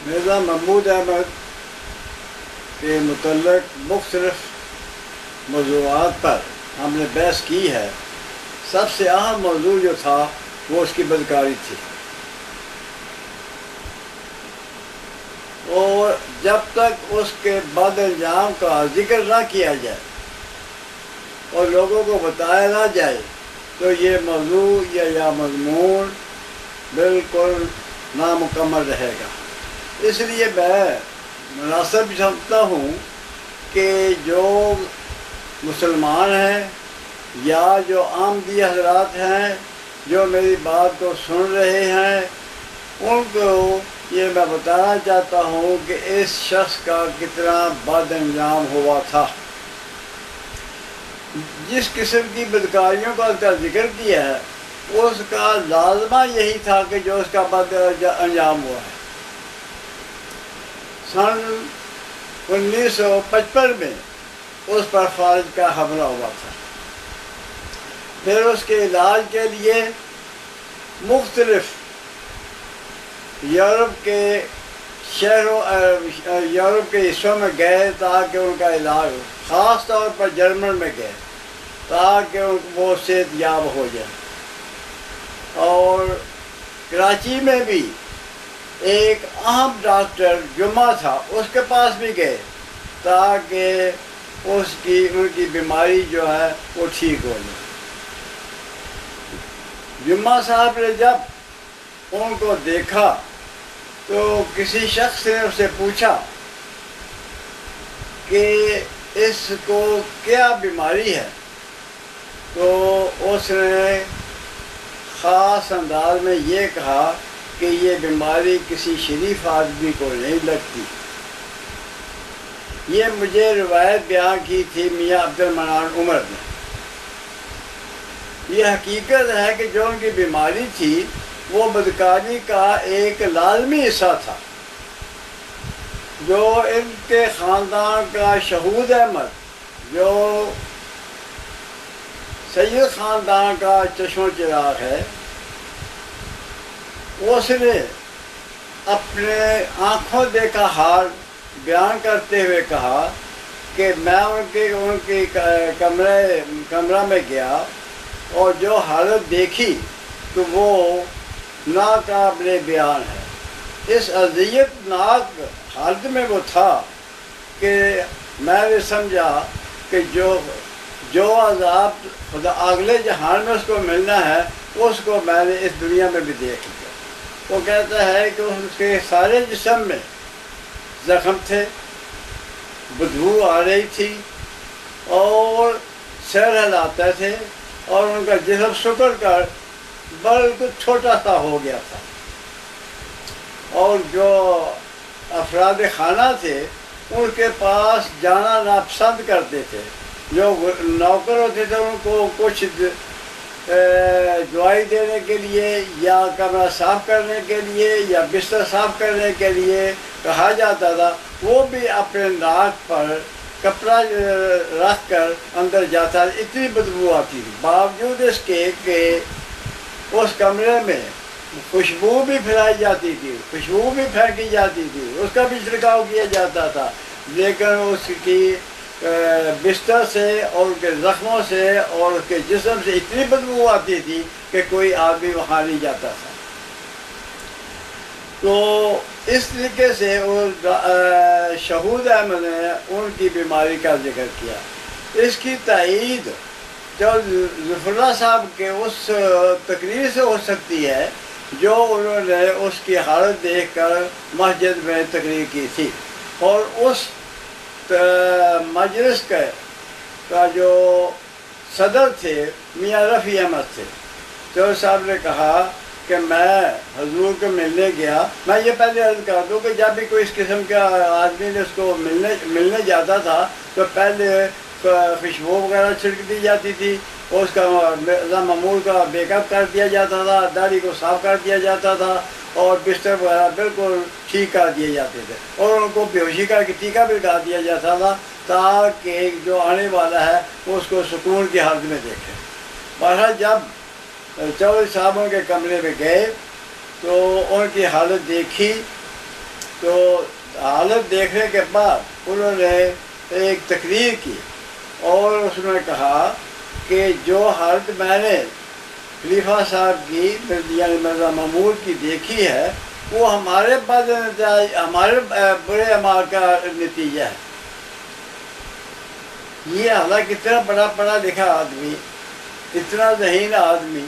مرزا محمود احمد کے متعلق مختلف موضوعات پر ہم نے بحث کی ہے۔ سب سے اہم موضوع جو تھا وہ اس کی بدکاری تھی، اور جب تک اس کے بد انجام کا ذکر نہ کیا جائے اور لوگوں کو بتایا نہ جائے تو یہ موضوع یا مضمون بالکل نامکمل رہے گا۔ اس لیے میں مناسب سمجھتا ہوں کہ جو مسلمان ہیں یا جو عامدی حضرات ہیں جو میری بات کو سن رہے ہیں، ان کو یہ میں بتانا چاہتا ہوں کہ اس شخص کا کتنا بد انجام ہوا تھا۔ جس قسم کی بدکاریوں کا اس کا ذکر کیا ہے اس کا لازمہ یہی تھا کہ جو اس کا بد انجام ہوا ہے۔ سن 1955 میں اس پر فالج کا حملہ ہوا تھا۔ پھر اس کے علاج کے لیے مختلف یورپ کے یورپ کے حصوں میں گئے تاکہ ان کا علاج ہو، خاص طور پر جرمن میں گئے تاکہ وہ صحت یاب ہو جائے، اور کراچی میں بھی ایک اہم ڈاکٹر جمعہ تھا، اس کے پاس بھی گئے تاکہ ان کی بیماری جو ہے وہ ٹھیک ہو جائے۔ جمعہ صاحب نے جب ان کو دیکھا تو کسی شخص نے اس سے پوچھا کہ اس کو کیا بیماری ہے، تو اس نے خاص انداز میں یہ کہا کہ یہ بیماری کسی شریف آدمی کو نہیں لگتی۔ یہ مجھے روایت بیان کی تھی میاں عبد المنان عمر نے۔ یہ حقیقت ہے کہ جو ان کی بیماری تھی وہ بدکاری کا ایک لازمی حصہ تھا۔ جو ان کے خاندان کا شہود احمد، جو سید خاندان کا چشم و چراغ ہے، اس نے اپنے آنکھوں دیکھا حال بیان کرتے ہوئے کہا کہ میں ان کے کمرہ میں گیا اور جو حالت دیکھی تو وہ ناقابل بیان ہے۔ اس اذیت ناک حالت میں وہ تھا کہ میں نے سمجھا کہ جو عذاب خدا اگلے جہان میں اس کو ملنا ہے اس کو میں نے اس دنیا میں بھی دیکھ لیا۔ وہ کہتا ہے کہ اس کے سارے جسم میں زخم تھے، بدبو آ رہی تھی اور سر ہلاتے تھے، اور ان کا جسم سکڑ کر بالکل چھوٹا سا ہو گیا تھا، اور جو افراد خانہ تھے ان کے پاس جانا ناپسند کرتے تھے۔ جو نوکر ہوتے تھے ان کو کچھ دوائی دینے کے لیے یا کمرہ صاف کرنے کے لیے یا بستر صاف کرنے کے لیے کہا جاتا تھا، وہ بھی اپنے ناک پر کپڑا رکھ کر اندر جاتا تھا، اتنی بدبو آتی تھی۔ باوجود اس کے کہ اس کمرے میں خوشبو بھی پھیلائی جاتی تھی، خوشبو بھی پھینکی جاتی تھی، اس کا بھی چھڑکاؤ کیا جاتا تھا، لیکن اس کی بستر سے اور ان کے زخموں سے اور اس کے جسم سے اتنی بدبو آتی تھی کہ کوئی آدمی وہاں نہیں جاتا تھا۔ تو اس طریقے سے شہود احمد نے ان کی بیماری کا ذکر کیا۔ اس کی تائید جو ظفر اللہ صاحب کے اس تقریر سے ہو سکتی ہے جو انہوں نے اس کی حالت دیکھ کر مسجد میں تقریر کی تھی، اور اس مجلس کا جو صدر تھے میاں رفیع احمد تھے، تو صاحب نے کہا کہ میں حضور کو ملنے گیا۔ میں یہ پہلے عرض کر دوں کہ جب بھی کوئی اس قسم کا آدمی نے اس کو ملنے جاتا تھا تو پہلے خوشبو وغیرہ چھڑک دی جاتی تھی، اور اس کا معمول کا بیک اپ کر دیا جاتا تھا، داڑھی کو صاف کر دیا جاتا تھا، اور بستر وغیرہ بالکل ٹھیک کر دیے جاتے تھے، اور ان کو بے ہوشی کا ٹیکہ بھی لگا دیا جاتا تھا تاکہ جو آنے والا ہے اس کو سکون کی حالت میں دیکھے۔ بہرحال جب چودھری صاحبوں کے کمرے میں گئے تو ان کی حالت دیکھی تو حالت دیکھنے کے بعد انہوں نے ایک تقریر کی اور اس میں کہا کہ جو حالت میں نے خلیفہ صاحب کی یعنی مرزا مامور کی دیکھی ہے وہ ہمارے بعد ہمارے برے اعمال کا نتیجہ ہے. یہ حالانکہ اتنا بڑا پڑھا لکھا آدمی، اتنا ذہین آدمی،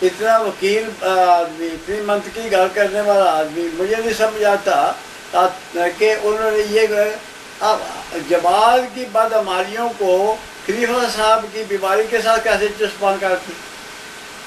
اتنا وکیل آدمی، اتنی منطقی گل کرنے والا آدمی، مجھے نہیں سمجھ آتا کہ انہوں نے یہ جماعت کی بدعمالیوں کو خلیفہ صاحب کی بیماری کے ساتھ کیسے چسپاں کرتی.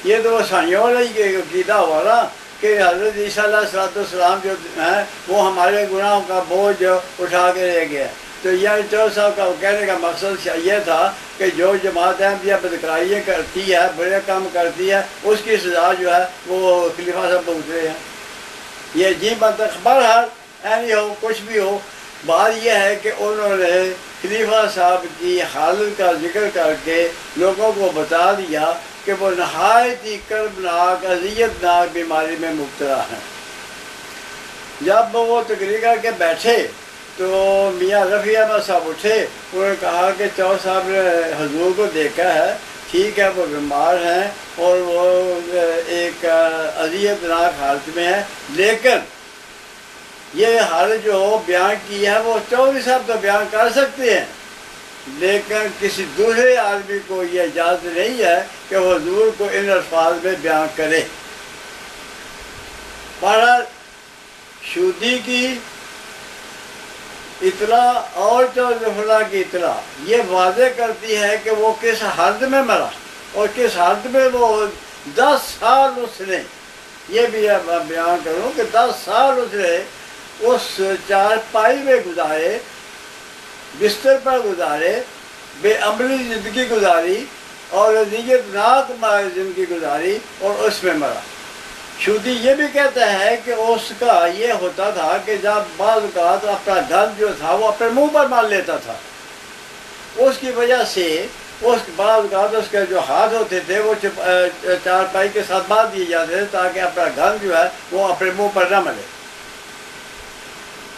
یہ تو عیسائیوں والا ہی عقیدہ ہوا نا کہ حضرت عیسیٰ علیہ السلام جو ہیں وہ ہمارے گناہوں کا بوجھ اٹھا کے لے گیا. تو یہ چودھری صاحب کا کہنے کا مقصد یہ تھا کہ جو جماعت احمدیہ بدکارائیاں کرتی ہے، برے کام کرتی ہے، اس کی سزا جو ہے وہ خلیفہ صاحب بھگت رہے ہیں. یہ عجیب منطق. بہرحال اینی ہو کچھ بھی ہو، بات یہ ہے کہ انہوں نے خلیفہ صاحب کی حالت کا ذکر کر کے لوگوں کو بتا دیا کہ وہ نہایت ہی کربناک اذیت ناک بیماری میں مبتلا ہیں. جب وہ تقریر کر کے بیٹھے تو میاں رفیع احمد صاحب اٹھے، انہوں نے کہا کہ چودھری صاحب نے حضور کو دیکھا ہے، ٹھیک ہے وہ بیمار ہیں اور وہ ایک اذیت ناک حالت میں ہے، لیکن یہ حالت جو بیان کی ہے وہ چودھری صاحب تو بیان کر سکتے ہیں، لیکن کسی دوسرے آدمی کو یہ اجازت نہیں ہے کہ وہ حضور کو ان الفاظ میں بیان کرے. بہرحال شودی کی اطلاع اور چودھری فلاں کی اطلاع یہ واضح کرتی ہے کہ وہ کس حالت میں مرا اور کس حالت میں وہ 10 سال اس نے، یہ بھی میں بیان کروں کہ 10 سال اس نے اس چارپائی میں گزارے، بستر پر گزارے، بے عملی زندگی گزاری اور اذیت ناک زندگی گزاری اور اس میں مرا. شودی یہ بھی کہتا ہے کہ اس کا یہ ہوتا تھا کہ جب بعض اوقات اپنا گند جو تھا وہ اپنے منہ پر مار لیتا تھا، اس کی وجہ سے اس بعض اوقات اس کے جو ہاتھ ہوتے تھے وہ چارپائی کے ساتھ باندھ دیے جاتے تھے تاکہ اپنا گند جو ہے وہ اپنے منہ پر نہ ملے.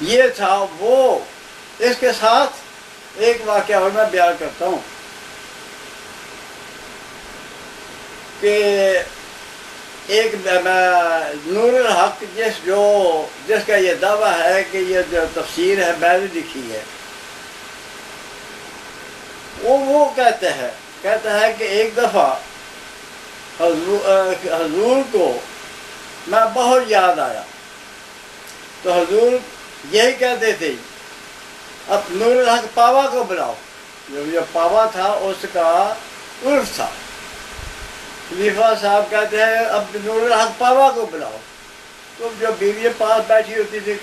یہ تھا وہ. اس کے ساتھ ایک واقعہ اور میں بیان کرتا ہوں کہ ایک نور الحق جس کا یہ دعویٰ ہے کہ یہ جو تفسیر ہے میں نے لکھی ہے، وہ کہتا ہے کہ ایک دفعہ حضور کو میں بہت یاد آیا تو حضور یہی کہتے تھے اب نور الحق پاوا کو بلاؤ. جو پاوا تھا اس کا عرف تھا. خلیفہ صاحب کہتے ہیں اب نور الحق پاوا کو بلاؤ. تو جو بیوی پاس بیٹھی ہوتی تھی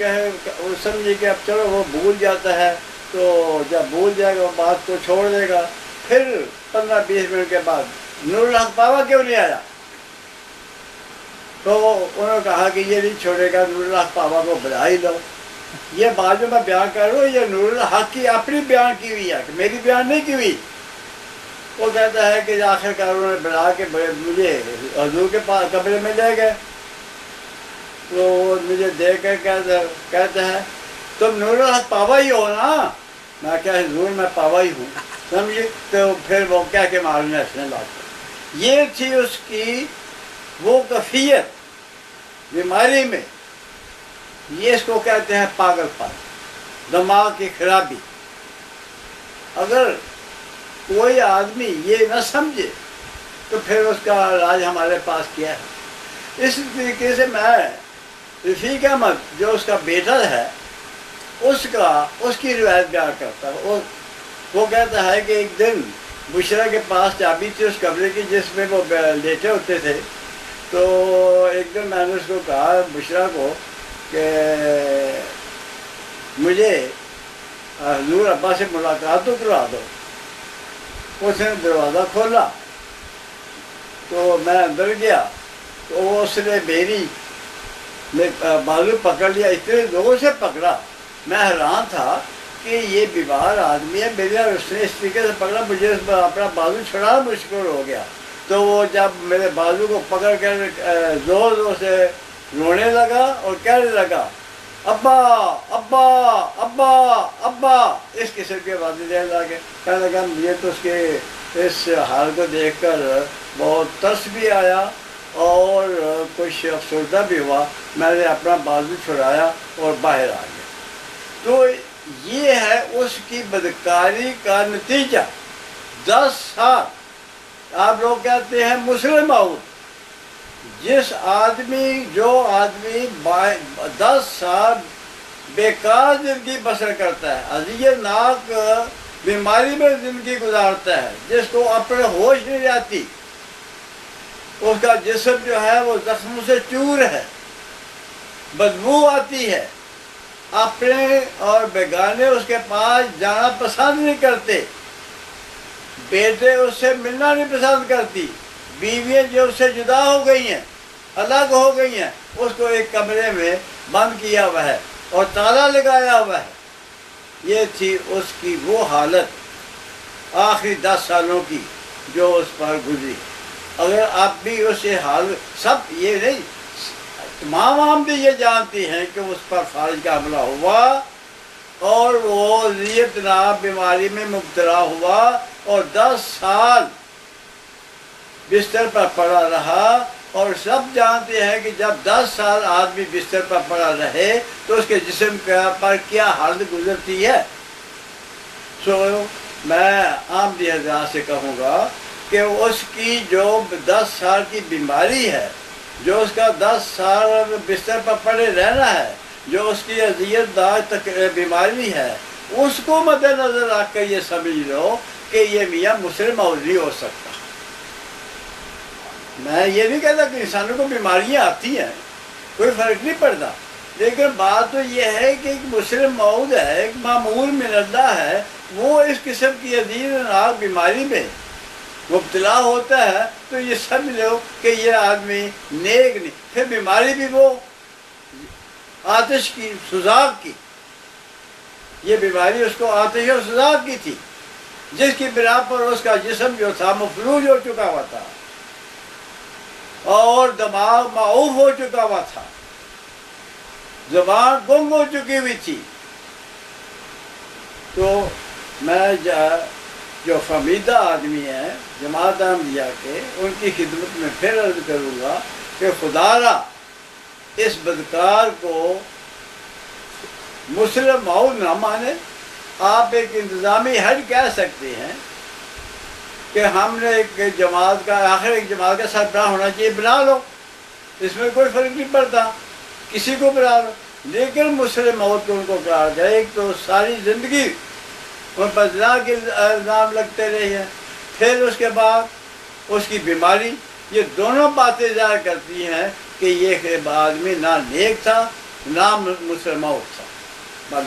وہ سمجھے کہ اب چلو وہ بھول جاتا ہے، تو جب بھول جائے گا وہ بات کو چھوڑ دے گا. پھر 15-20 منٹ کے بعد نور الحق پاوا کیوں نہیں آیا؟ تو انہوں نے کہا کہ یہ نہیں چھوڑے گا، نور الحق پاوا کو بلا ہی لو. یہ بات جو میں بیان کر رہا ہوں یہ نور الحق کی اپنی بیان کی ہوئی ہے، کہ میری بیان نہیں کی ہوئی. وہ کہتا ہے کہ آخر کار انہوں نے بلا کے مجھے حضور کے پاس کمرے میں لے گئے. تو مجھے دیکھ کر کہتا ہے تم نور الحق پاوا ہی ہو نا؟ میں کہا حضور میں پاوا ہی ہوں، سمجھے. تو پھر وہ کہہ کے مارنے ہنسنے لگا. یہ تھی اس کی وہ کیفیت بیماری میں. یہ اس کو کہتے ہیں پاگل پن، دماغ کی خرابی. اگر کوئی آدمی یہ نہ سمجھے تو پھر اس کا علاج ہمارے پاس کیا ہے. اس طریقے سے میں رفیق احمد جو اس کا بیٹا ہے اس کی روایت بیان کرتا ہوں. وہ کہتا ہے کہ ایک دن بشرا کے پاس چابی تھی اس کمرے کی جس میں وہ لیٹے ہوتے تھے. تو ایک دن میں نے اس کو کہا بشرا کو کہ مجھے حضور ابا سے ملاقات تو کروا دو. اس نے دروازہ کھولا تو میں اندر گیا تو اس نے میری بازو پکڑ لیا، اتنے زور سے پکڑا. میں حیران تھا کہ یہ بیمار آدمی ہے، میرے اس نے اس طریقے سے پکڑا مجھے اپنا بازو چھڑانا مشکل ہو گیا. تو وہ جب میرے بازو کو پکڑ کر زور زور سے رونے لگا اور کہنے لگا ابا ابا ابا ابا اس قسم کے باتیں دینے لگے. کہنے لگا مجھے تو اس کے اس حال کو دیکھ کر بہت ترس بھی آیا اور کچھ افسردہ بھی ہوا. میں نے اپنا بازو چھڑایا اور باہر آ گیا. تو یہ ہے اس کی بدکاری کا نتیجہ. 10 سال آپ لوگ کہتے ہیں مسلم آؤٹ. جو آدمی 10 سال بیکار زندگی بسر کرتا ہے، اذیت ناک بیماری میں زندگی گزارتا ہے، جس کو اپنے ہوش نہیں جاتی، اس کا جسم جو ہے وہ زخموں سے چور ہے، بدبو آتی ہے، اپنے اور بیگانے اس کے پاس جانا پسند نہیں کرتے، بیٹے اس سے ملنا نہیں پسند کرتی، بیویاں جو اس سے جدا ہو گئی ہیں، الگ ہو گئی ہیں، اس کو ایک کمرے میں بند کیا ہوا ہے اور تالا لگایا ہوا ہے. یہ تھی اس کی وہ حالت آخری 10 سالوں کی جو اس پر گزری. اگر آپ بھی اسے حال سب یہ نہیں، تمام عام بھی یہ جانتی ہیں کہ اس پر فالج کا حملہ ہوا اور وہ اذیت ناک بیماری میں مبتلا ہوا اور 10 سال بستر پر پڑا رہا. اور سب جانتے ہیں کہ جب 10 سال آدمی بستر پر پڑا رہے تو اس کے جسم پر کیا حالت گزرتی ہے. میں عام حضرات سے کہوں گا کہ اس کی جو 10 سال کی بیماری ہے، جو اس کا 10 سال بستر پر پڑے رہنا ہے، جو اس کی اذیت دار بیماری ہے، اس کو مد نظر رکھ کر یہ سمجھ لو کہ یہ میاں مسلم اور نہیں ہو سکتا. میں یہ نہیں کہتا کہ انسانوں کو بیماریاں آتی ہیں، کوئی فرق نہیں پڑتا، لیکن بات تو یہ ہے کہ ایک مسلم مود ہے، ایک معمول من اللہ ہے، وہ اس قسم کی عظیم ناک بیماری میں مبتلا ہوتا ہے تو یہ سمجھ لو کہ یہ آدمی نیک نہیں. پھر بیماری بھی وہ آتش کی، سوزاک کی، یہ بیماری اس کو آتش اور سوزاک کی تھی، جس کی بنا پر اس کا جسم جو تھا مفلوج ہو چکا ہوا تھا اور دماغ معوف ہو چکا ہوا تھا، زبان گم ہو چکی ہوئی تھی. تو میں جو فہمیدہ آدمی ہیں جماعت احمدیہ کے، ان کی خدمت میں پھر عرض کروں گا کہ خدا را اس بدکار کو مسلم مود نہ مانے. آپ ایک انتظامی حد کہہ سکتے ہیں کہ ہم نے ایک جماعت کا آخر ایک جماعت کا سربراہ ہونا چاہیے، بنا لو، اس میں کوئی فرق نہیں پڑتا، کسی کو بنا لو. لیکن مسلم موت کو ان کو قرار دے. ایک تو ساری زندگی ان پر زنا کے الزام لگتے رہے ہیں، پھر اس کے بعد اس کی بیماری، یہ دونوں باتیں ظاہر کرتی ہیں کہ یہ آدمی نہ نیک تھا نہ مسلم موت تھا.